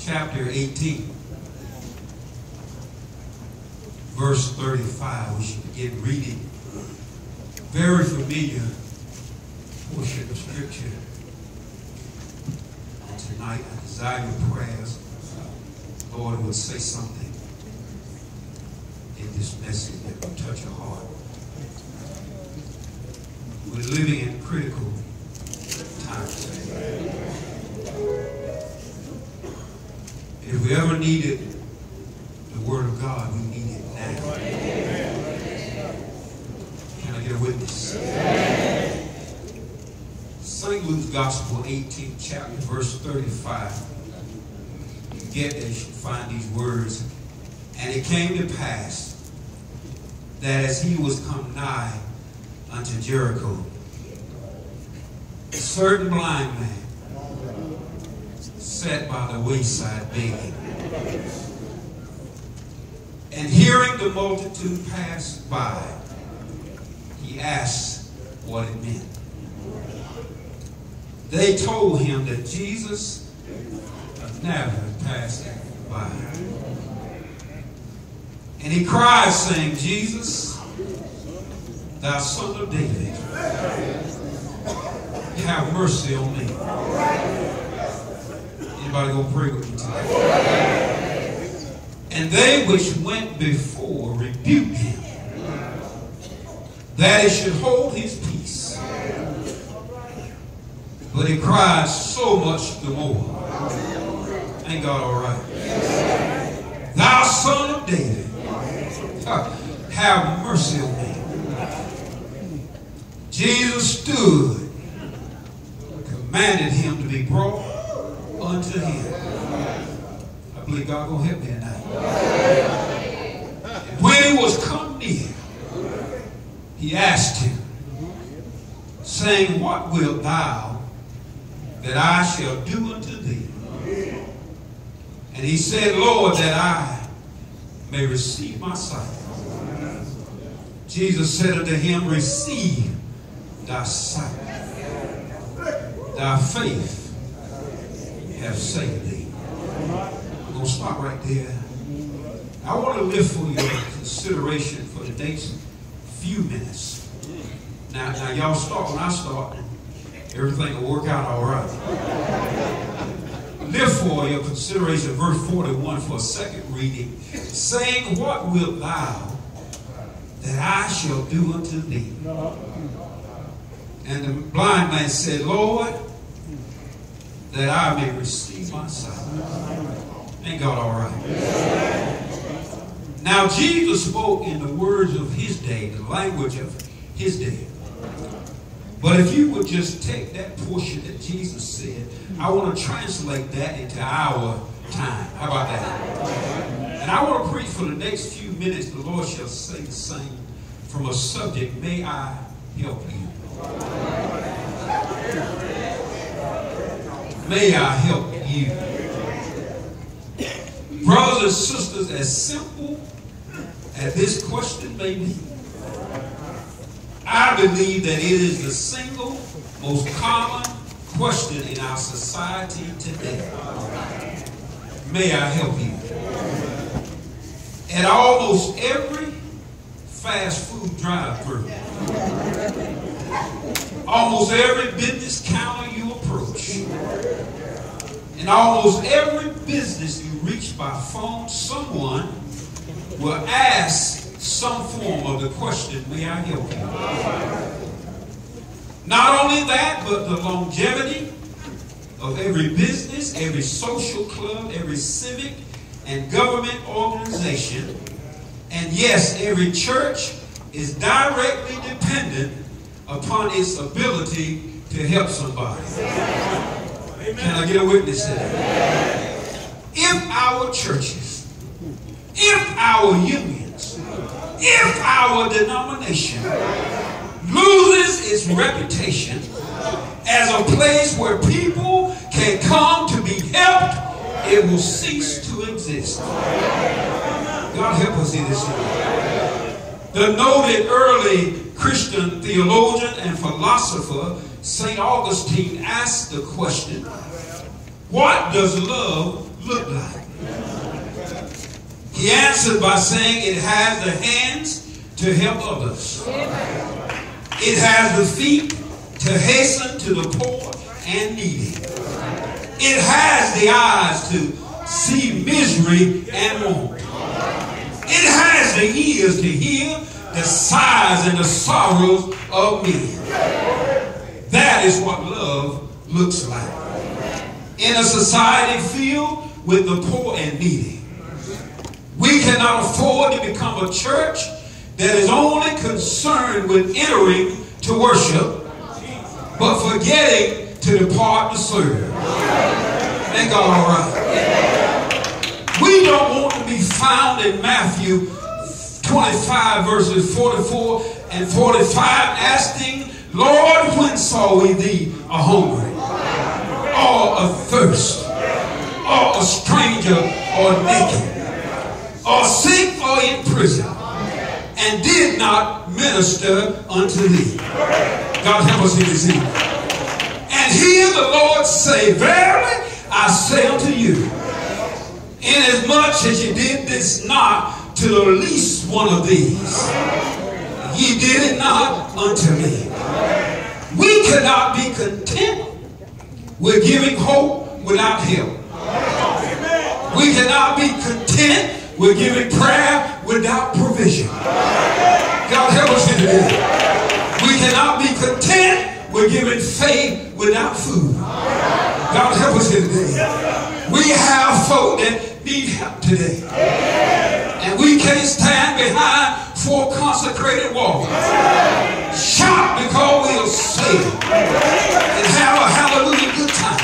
chapter 18, verse 35. We should begin reading. Very familiar portion of Scripture. And tonight, I desire your prayers. Lord would say something in this message that will touch your heart. We're living in critical times. If we ever needed the Word of God, we need it now. Can I get a witness? St. Luke's Gospel, 18th chapter, verse 35. You get there, you should find these words. And it came to pass that as he was come nigh unto Jericho, a certain blind man sat by the wayside begging. And hearing the multitude pass by, he asked what it meant. They told him that Jesus of Nazareth passed by. And he cried, saying, Jesus, thou son of David, have mercy on me. Anybody go pray with me tonight? And they which went before rebuked him, that he should hold his peace. But he cried so much the more. Ain't God all right? Thou son of David, have mercy on me. Jesus stood, commanded him to be brought unto him. I believe God gonna help me tonight. And when he was come near, he asked him, saying, what wilt thou that I shall do unto thee? And he said, Lord, that I may receive my sight. Jesus said unto him, receive thy sight. Thy faith have saved thee. I'm going to stop right there. I want to lift for your consideration for the next few minutes. Now y'all start when I start, and everything will work out all right. Lift for your consideration verse 41 for a second reading, saying, what wilt thou that I shall do unto thee? And the blind man said, Lord, that I may receive my sight. Ain't God all right? Now Jesus spoke in the words of his day, the language of his day. But if you would just take that portion that Jesus said, I want to translate that into our time. How about that? And I want to preach for the next few minutes. The Lord shall say the same from a subject, may I help you? May I help you? Brothers and sisters, as simple as this question may be, I believe that it is the single most common question in our society today. May I help you? At almost every fast food drive-thru, almost every business counter you approach, and almost every business you reach by phone, someone will ask some form of the question, may I help you? Not only that, but the longevity of every business, every social club, every civic and government organization, and yes, every church is directly dependent upon its ability to help somebody. Can I get a witness to that? If our churches, if our unions, if our denomination loses its reputation as a place where people can come to be helped, it will cease to exist. God help us in this area. The noted early Christian theologian and philosopher St. Augustine asked the question, what does love look like? He answered by saying it has the hands to help others. It has the feet to hasten to the poor and needy. It has the eyes to see misery and want. It has the ears to hear the sighs and the sorrows of men. That is what love looks like. In a society filled with the poor and needy, we cannot afford to become a church that is only concerned with entering to worship, but forgetting to depart to serve. Thank God, all right. We don't want to be found in Matthew 25 verses 44 and 45 asking, Lord, when saw we thee a hungry, or athirst, or a stranger, or naked, or sick, or in prison, and did not minister unto thee? God help us in this evening. And hear the Lord say, verily I say unto you, inasmuch as ye did this not to the least one of these, ye did it not unto me. We cannot be content with giving hope without help. We cannot be content with giving prayer without provision. God help us in this. We cannot be content with giving faith without food. God help us in today. We have folk that need help today. And we can't stand behind 4 consecrated walls. Shout because we are saved. And have a hallelujah good time.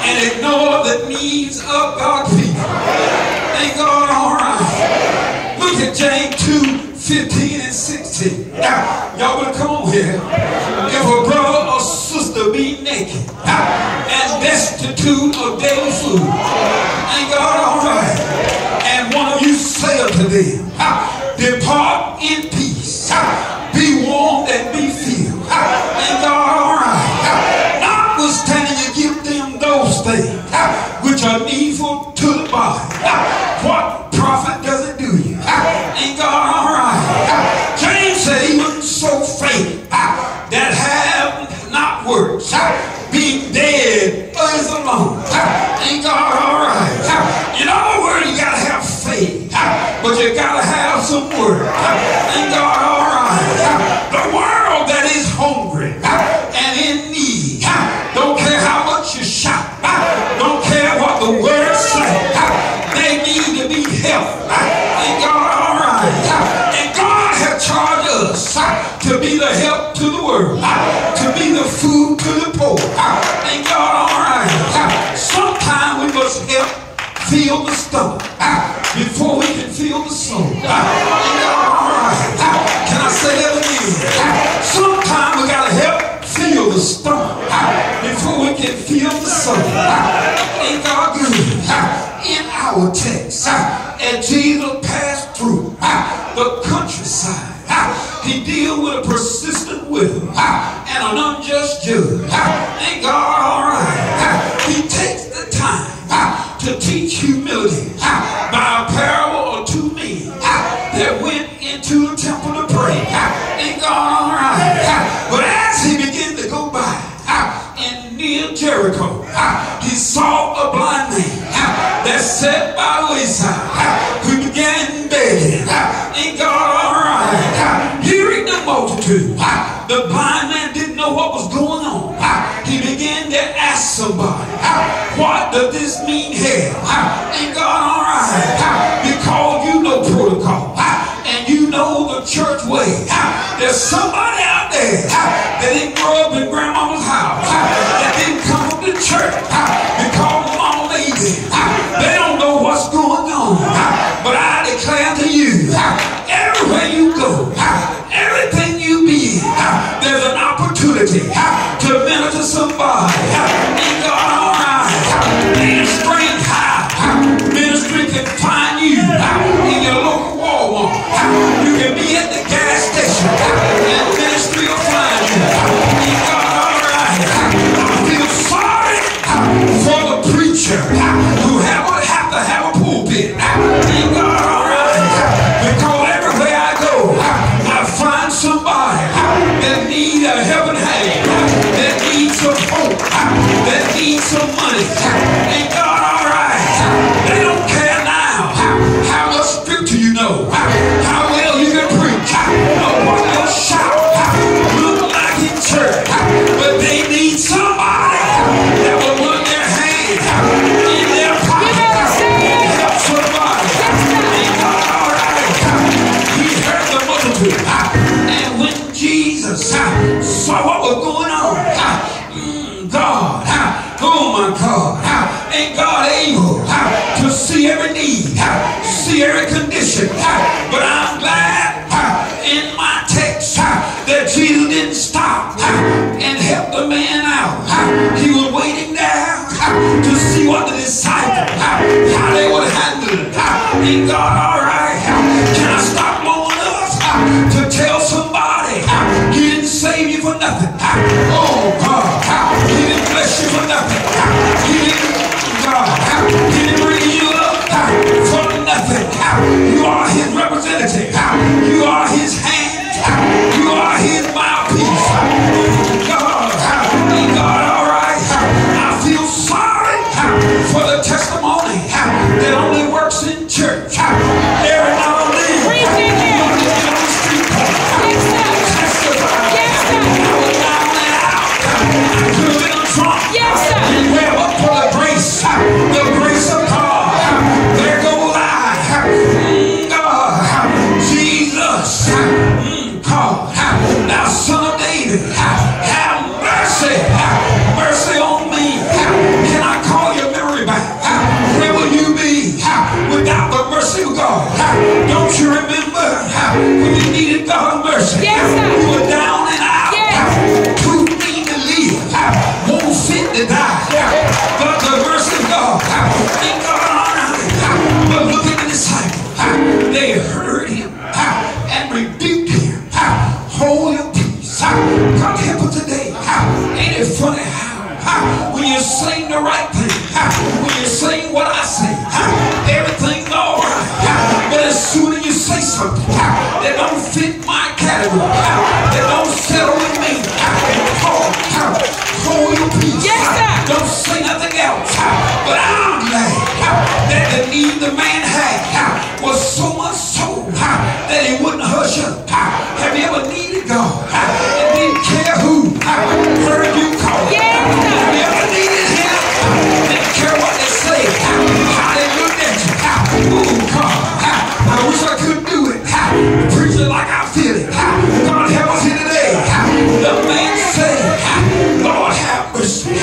And ignore the needs of God's people. Thank God, all right. Look at James 2:15 and 16. Now, y'all will come on here. If a brother or sister be naked and destitute of daily food, thank God, all right. And one of you say unto them, depart in peace, be warmed and be filled. Thank God, all right. Notwithstanding, you give them those things which are needful to the body. What profit does it do you? Thank God, all right. James said he wouldn't sow faith that have not works, being dead is alone. Thank God, all right. In other words, you got to have faith, but you got to have some work. Thank God, all right. The world that is hungry and in need, don't care how much you shout, don't care what the words say, they need to be helped. Thank God, all right. And God has charged us to be the help to the world, to be the food to the poor. Thank God, all right. Sometimes we must help fill the stomach before we can fill the soul. Thank God, all right. Can I say that again? Sometimes we got to help fill the stomach before we can fill the soul. Ain't God good? In our text, as Jesus passed through the countryside, he dealt with a persistent widow and an unjust judge. Thank God, all right. He takes the time to teach humility by a parable of 2 men that went into the temple to pray. Thank God, all right. But as he began to go by in near Jericho, he saw a blind man that sat by the wayside, who began begging. Thank God, all right. Hearing the multitude, the blind man didn't know what was going on. He began to ask somebody, what does this mean here? Thank God, all right. Because you know protocol, and you know the church way. There's somebody out there that didn't grow up in grandmama's house, that didn't come to church because mama made them. They don't know what's going on. But I declare to you, everywhere you go, everything you be, there's an opportunity to minister to somebody. Thank God, all right. Ministry high. Ministry can find you in your local Walmart. You can be at the gas station and ministry will find you. Thank God, all right. I feel sorry for the preacher who have fit. Ain't God all right? Because everywhere I go, I find somebody that need a helping hand, that needs some hope, that needs some money. Ain't God all right? They don't care now how much scripture you know, how well you can preach, or what your shout look like in church, but they need somebody that will run their hand in their pocket and help somebody. Ain't God all right? He heard the multitude, and when Jesus saw what was going on, God, oh my God, ain't God able to see every need, see every condition? But I'm glad in my text that Jesus didn't stop and help the man out. He was waiting there to see what the disciples, how they would handle it. Ain't God all right? Can I stop long enough to tell somebody He didn't save you for nothing? Oh God, He didn't bless you for nothing. He didn't bring you up for nothing. You are His representative. You are His hand. You are His mouthpiece. God, ain't God all right? I feel sorry for the testimony that only works in church. Every now and then, you want to get on the street corner, testify. I was down and out. I could have been drunk. And we're up for the grace of God. There go I. God, Jesus, God, thou son of David, have mercy, mercy on me. Can I call your memory back? Where will you be without the mercy of God? Don't you remember when you needed God's mercy? You were down and out, too mean to live, won't fit to die. But the mercy of God, ain't God all right? But look at the disciples. They heard Him and rebuked Him. Hold your peace. God help us today. Ain't it funny how when you sing the right thing, when you sing what I say, everything's all right. But as soon as you say something that don't fit my category, that don't settle with me, hold your peace. Don't say nothing else. But I'm glad that the need the man had was so much so that he wouldn't hush up. Have you ever needed God and didn't care who heard you call? Have you ever needed Him? Didn't care what they say, how they looked at you. Oh God, I wish I could do it. Preach it like I feel it. God help us here today. The man said, Lord have mercy.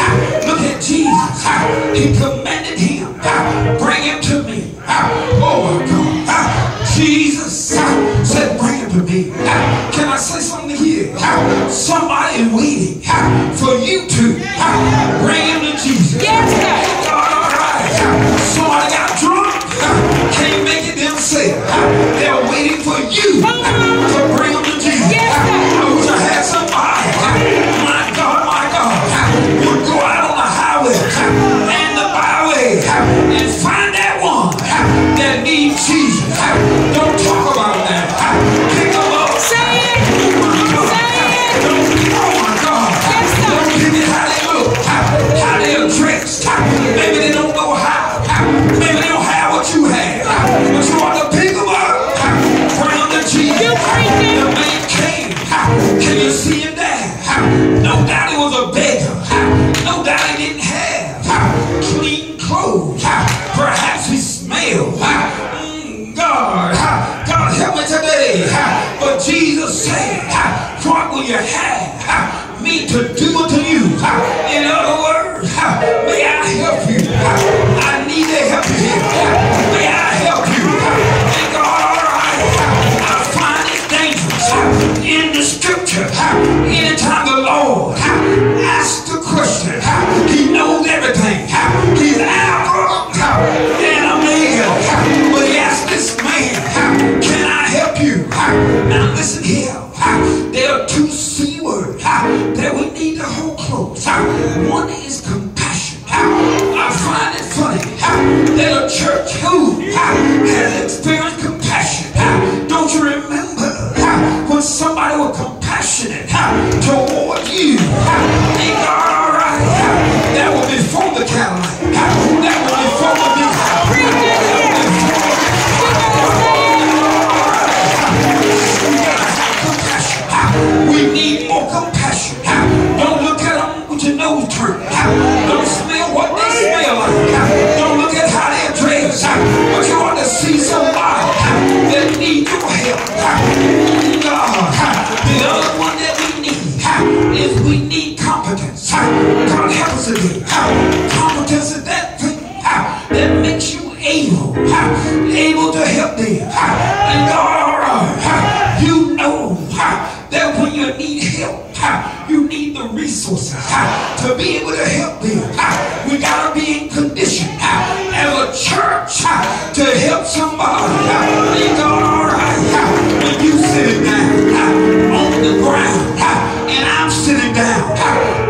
Look at Jesus. He commanded him, bring him to me. Oh my God. Jesus said, bring him to me. Can I say something here? Somebody is waiting for you to bring him to Jesus. God, all right. Somebody got drunk, can't make it themselves. They're waiting for you to bring them to Jesus. I wish I had somebody, my God, would go out on the highway and the byway and find that one that needs Jesus. Don't talk about that. Pick them up. Say it. Oh my God. Don't give it how they look, how they are dressed. Maybe they don't know how. Maybe they don't have what you have. But you want to pick them up. Bring them to Jesus. The man came. Can you see him there? No doubt he was a beggar. No doubt he didn't have clean clothes. Perhaps he smelled. God help me today. But Jesus said, what will you have me to do unto you? In other words, may I help you? I need to help you here. May I help you? Ain't God all right? I find it dangerous in the scripture. Anytime the Lord asks the question, He knows everything. He's Alpha and Omega. But He asked this man, can I help you? Now listen here. There are two C words that we need to hold close. One is compassion. I find it funny that a church who able to help them. And God, all right, you know that when you need help, you need the resources to be able to help them. We got to be in condition as a church to help somebody. And God, all right, when you sitting down on the ground and I'm sitting down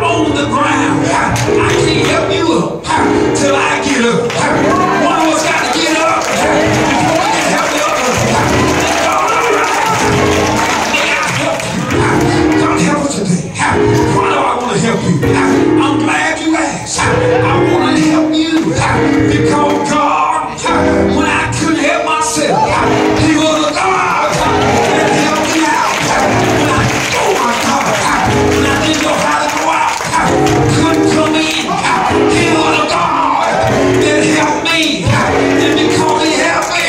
on the ground, I can't help you up till I get up. One of us got to get up before we can help the other. And God, all right, may I help you? God, help us today. Why do I want to help you? I'm glad you asked. I want to help you because God, when I couldn't help myself, He was a God that helped me out. When I, oh my God, when I didn't know how to go out, couldn't come in, He was a God that helped me. And because He helped me,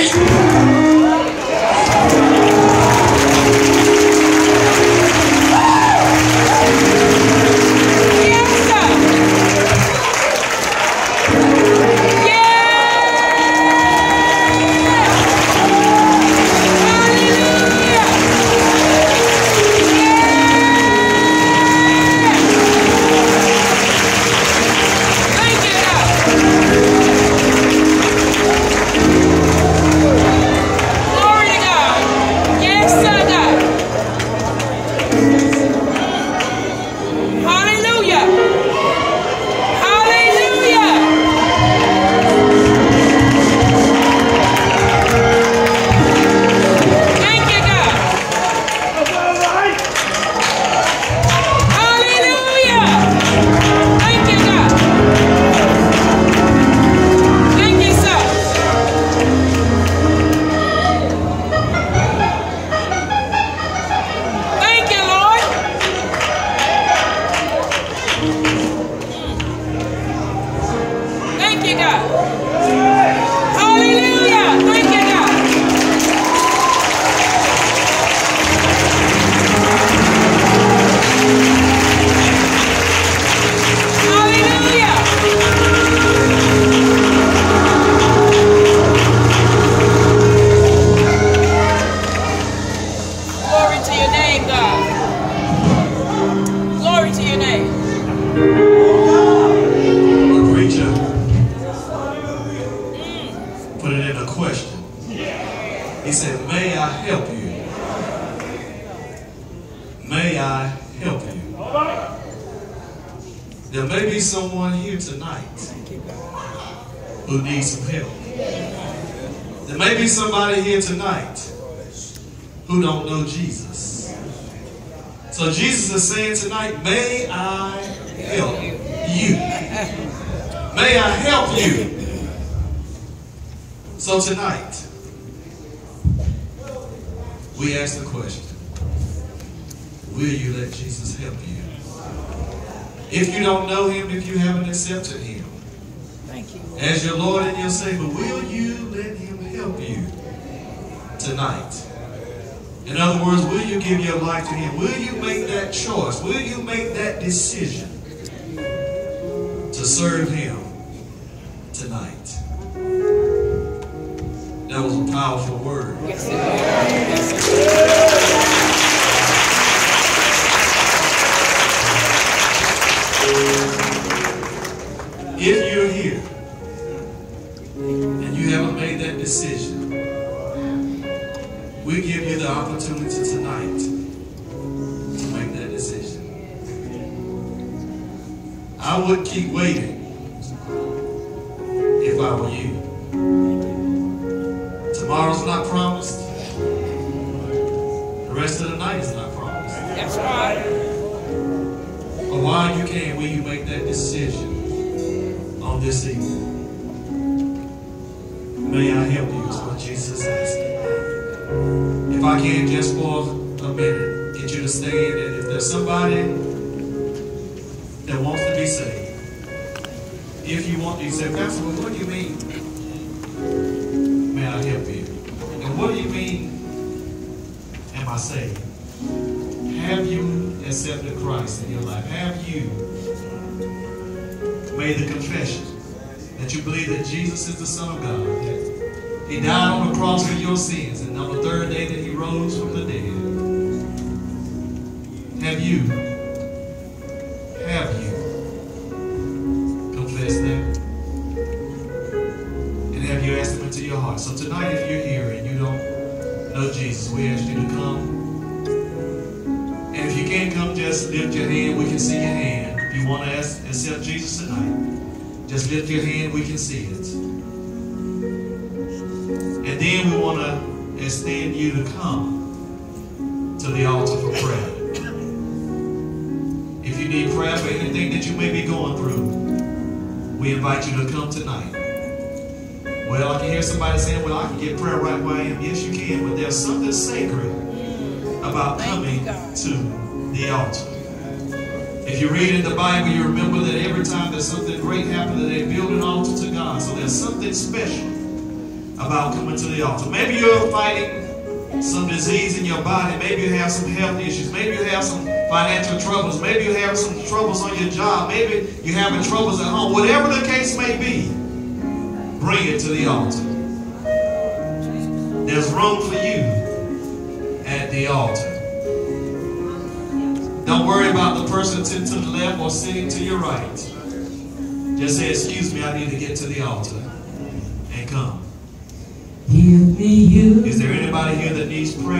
who needs some help. There may be somebody here tonight who don't know Jesus. So Jesus is saying tonight, may I help you? May I help you? So tonight, we ask the question, will you let Jesus help you? If you don't know Him, if you haven't accepted Him as your Lord and your Savior, will you let Him help you tonight? In other words, will you give your life to Him? Will you make that choice? Will you make that decision to serve Him tonight? That was a powerful word. Yes, if you're here and you haven't made that decision, we give you the opportunity tonight to make that decision. I wouldn't keep waiting if I were you. Tomorrow's not promised. The rest of the night is not promised. That's right. But while you can, will you make that decision on this evening? May I help you is what Jesus is asking. If I can, just for a minute, get you to stand, and if there's somebody that wants to be saved, if you want to, you say, Pastor, what do you mean? May I help you? And what do you mean, am I saved? Have you accepted Christ in your life? Have you made the confession that you believe that Jesus is the Son of God, that He died on the cross for your sins, and on the third day that he rose from the dead. Have you confessed that? And have you asked him into your heart? So tonight, if you're here and you don't know Jesus, we ask you to come. And if you can't come, just lift your hand. We can see your hand. If you want to accept Jesus tonight, just lift your hand. We can see it. And then we want to extend you to come to the altar for prayer. If you need prayer for anything that you may be going through, we invite you to come tonight. Well, I can hear somebody saying, well, I can get prayer right where I am. Yes, you can, but there's something sacred about coming to the altar. If you read in the Bible, you remember that every time there's something great happens, that they build an altar to God. So there's something special about coming to the altar. Maybe you're fighting some disease in your body. Maybe you have some health issues. Maybe you have some financial troubles. Maybe you have some troubles on your job. Maybe you're having troubles at home. Whatever the case may be, bring it to the altar. There's room for you at the altar. Don't worry about the person sitting to the left or sitting to your right. Just say, excuse me, I need to get to the altar, and come. Give me you. Is there anybody here that needs prayer?